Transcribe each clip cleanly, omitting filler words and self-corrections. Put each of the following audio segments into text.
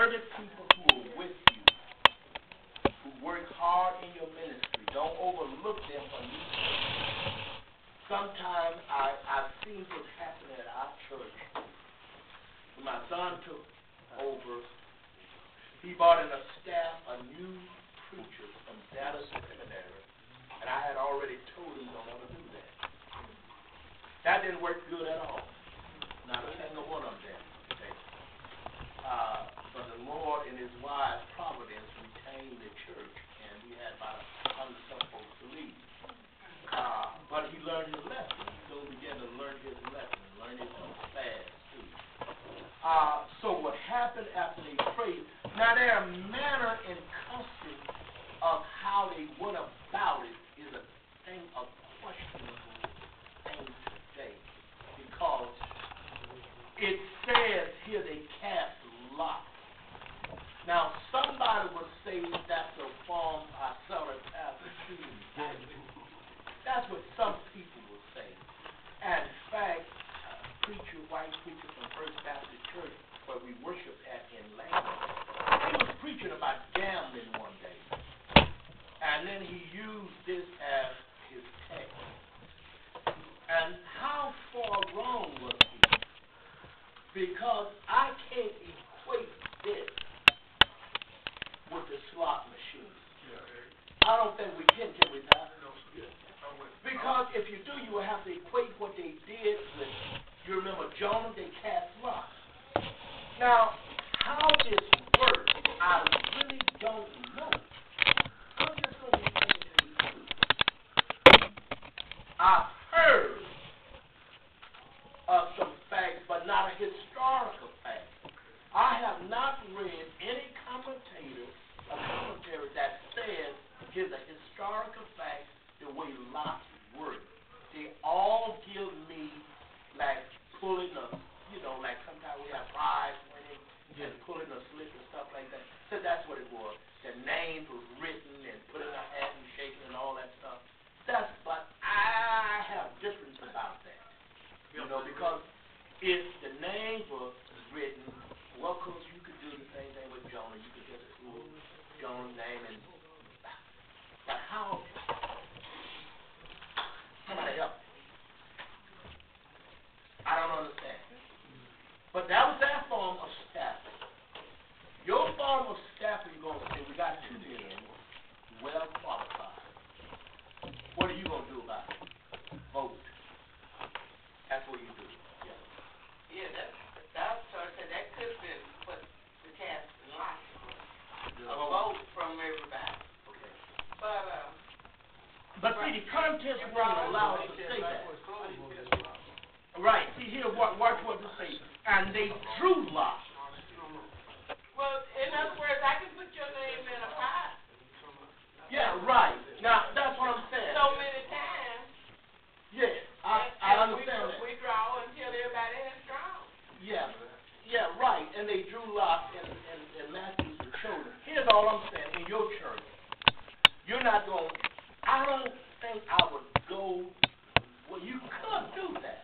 serving people who are with you, who work hard in your ministry. Don't overlook them when you serve. Sometimes I've seen what's happening at our church. When my son took over, he brought in a staff, a new preacher from Dallas Seminary, and I had already told him don't ever do that. That didn't work good at all. Not a single one of them. But the Lord in His wise providence retained the church, and we had about 100 some folks to leave. But he learned his lesson. He soon began to learn his lesson, learn it fast too. So what happened after they prayed? Now their manner and custom of how they went about it is a thing of questionable thing today, because it says here they cast lots. Now, somebody would say that's a form of solitary. That's what some people will say. And in fact, a white preacher from First Baptist Church, where we worship at in Langley, he was preaching about gambling one day. And then he used this as his text. And how far wrong was he? Because I can't equate this with the slot machine. I don't think we can we, Pat? Because if you do, you will have to equate what they did with, you remember Jonah, they cast lots. Now, how this works, I really don't know. I'm just going to be saying to you. I've heard of some facts, but not a historical fact. I have not read any commentary that says here's a historical fact the way lots work. They all give me like pulling a, like sometimes we have prize winning and pulling a slip and stuff like that. So that's what it was. The names was written and put in a hat and shaking and all that stuff. But I have difference about that. Because if the names were written, well, of course, you could do the same thing with Jonah. You could just pull Jonah's name and. But how? Somebody help me. I don't understand. But that was their form of staffing. Your form of staffing, you're going to say, we got 2 men well qualified. What are you going to do about it? Vote. That's what you do. Yeah, that's certain. That could have been put the cast in lots. A vote from everybody. Okay. But see, the contest won't allow us to say that. Right. See here, watch what it says. And they drew lots. Well, in other words, I can put your name in a pie. Yeah, right. Now, that's what I'm saying. So many times. Yeah, I understand that. We draw until everybody has drawn. Yeah, right. And they drew lots, and Matthew showed them. Here's all I'm saying. In your church, you're not going. I don't think I would go. Well, you could do that.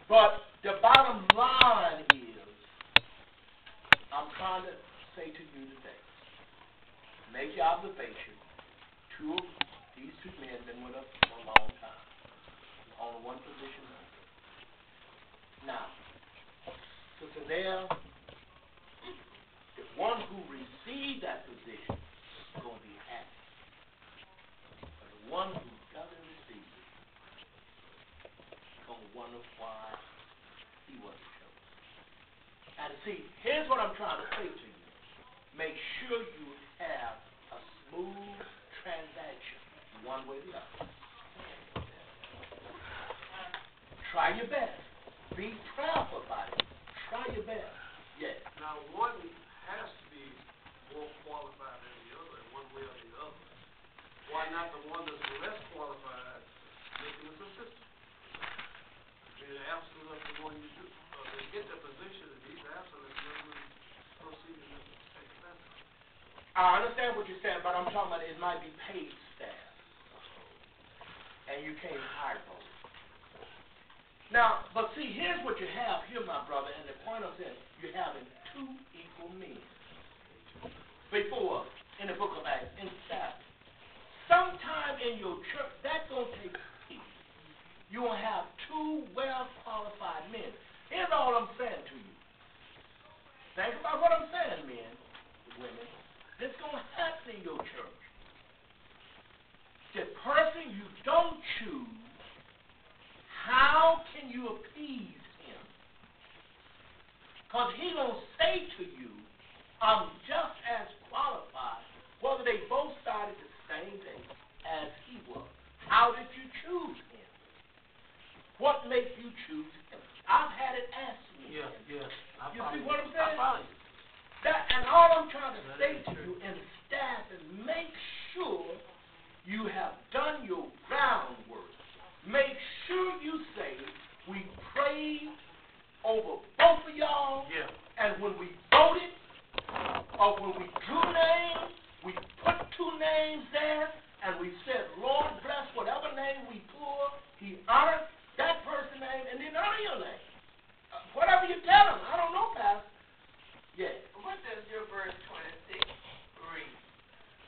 But the bottom line is, I'm trying to say to you today, make your observation. These 2 men have been with us for a long time. Only one position. Now, Sister Dale, the one who received that position is going to be happy. But the one who doesn't receive it is going to wonder why he wasn't chosen. And see, here's what I'm trying to say to you. Make sure you have a smooth transaction, one way or the other. Try your best. Be prayerful about it. Try your best. Yes. Now, one has to be more qualified than the other, in one way or the other. Why not the one that's less qualified making us assistant? In the absence of the one you do, they get the position, and he's absent, and then we proceed in the same fashion. I understand what you're saying, but I'm talking about it might be paid staff. And you can't hire those. Now, but see, here's what you have here, my brother, and the point I'm saying, you're having two equal men. Before, in the book of Acts, in Sabbath. Sometime in your church, that's going to take peace. You're going to have two well-qualified men. Here's all I'm saying to you. Think about what I'm saying, men, women. This is going to happen in your church. The person you don't choose, how can you appease him? Because he's going to say to you, I'm just as qualified, whether they both started the same day as he was. How did you choose him? What makes you choose him? I've had it asked me. Yeah. You see what I'm saying? I follow you. And all I'm trying to say to you and staff is make sure you have done your groundwork. Make sure you say, we prayed over both of y'all, and when we voted, or when we drew names, we put two names there, and we said, Lord bless whatever name we pull. He honored that person's name, and then honor your name. Whatever you tell him, I don't know, Pastor. Yeah. What does your verse 26 read?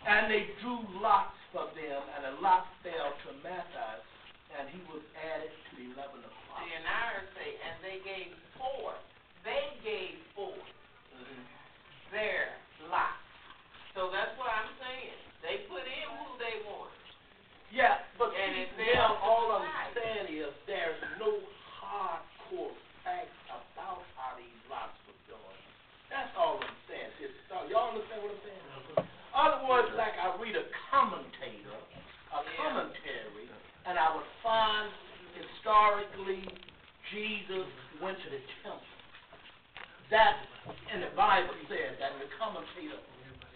And they drew lots for them, and a lot fell to Matthias, and he was added to the 11 apostles. See, and I say, and they gave four. They gave four. Their lot. So that's what I'm saying. They put in who they wanted. Yeah, but And see, it now failed to all I'm decide. saying is there's no hardcore facts about how these lots were done. That's all I'm saying. Y'all understand what I'm saying? Other words, like I read a commentator, commentary, and I would find historically Jesus went to the temple. That in the Bible said that, and the commentator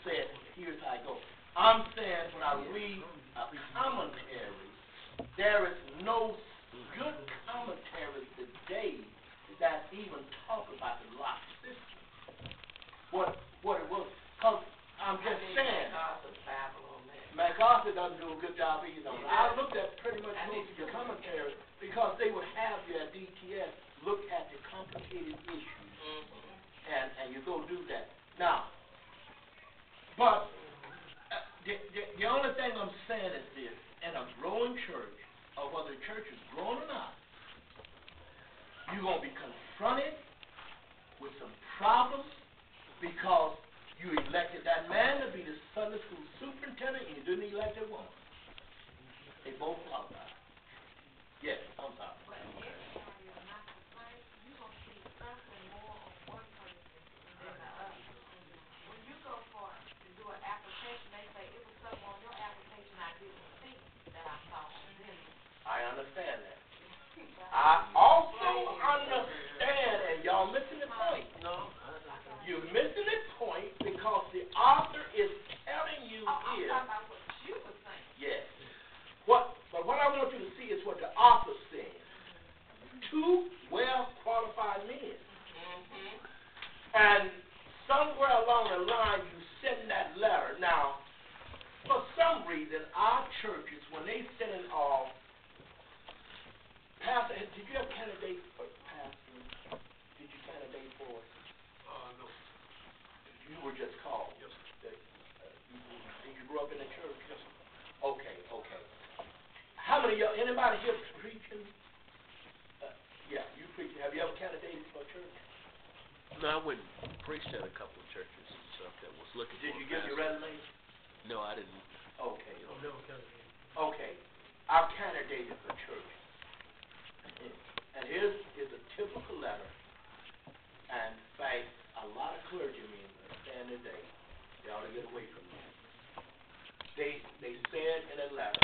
said, here's how I go. I'm saying when I read a commentary, there is no good commentary today that even talk about the lot system. What it was. Because I'm just saying, MacArthur doesn't do a good job either. I looked at pretty much most of your commentary because they would have you at DTS look at the complicated issues. And you go do that. Now, but the only thing I'm saying is this, in a growing church, or whether the church is growing or not, you're going to be confronted with some problems because you elected that man to be the Sunday school superintendent and you didn't elect a woman. They both qualified. Yes, I'm sorry. I understand that. I also understand, and y'all missing the point. No. You're missing the point because the author is telling you here. I'm talking about what you were saying. Yes. But what I want you to see is what the author said. Two well-qualified men. And somewhere along the line, you send that letter. Now, for some reason, our churches, when they send it off, Pastor, did you have candidates for pastor? Did you candidate for it? No. You were just called. Yes, Did you grow up in the church? Yes, sir. Okay. How many of y'all, anybody here preaching? Yeah, you preaching. Have you ever candidated for a church? No, I went and preached at a couple of churches and stuff that was looking Did for you a give your pastor. resume? No, I didn't. Okay. never counted. Okay. I've candidated for church. And here's a typical letter. And in fact, a lot of clergymen understand today, they ought to get away from that. They said in a letter,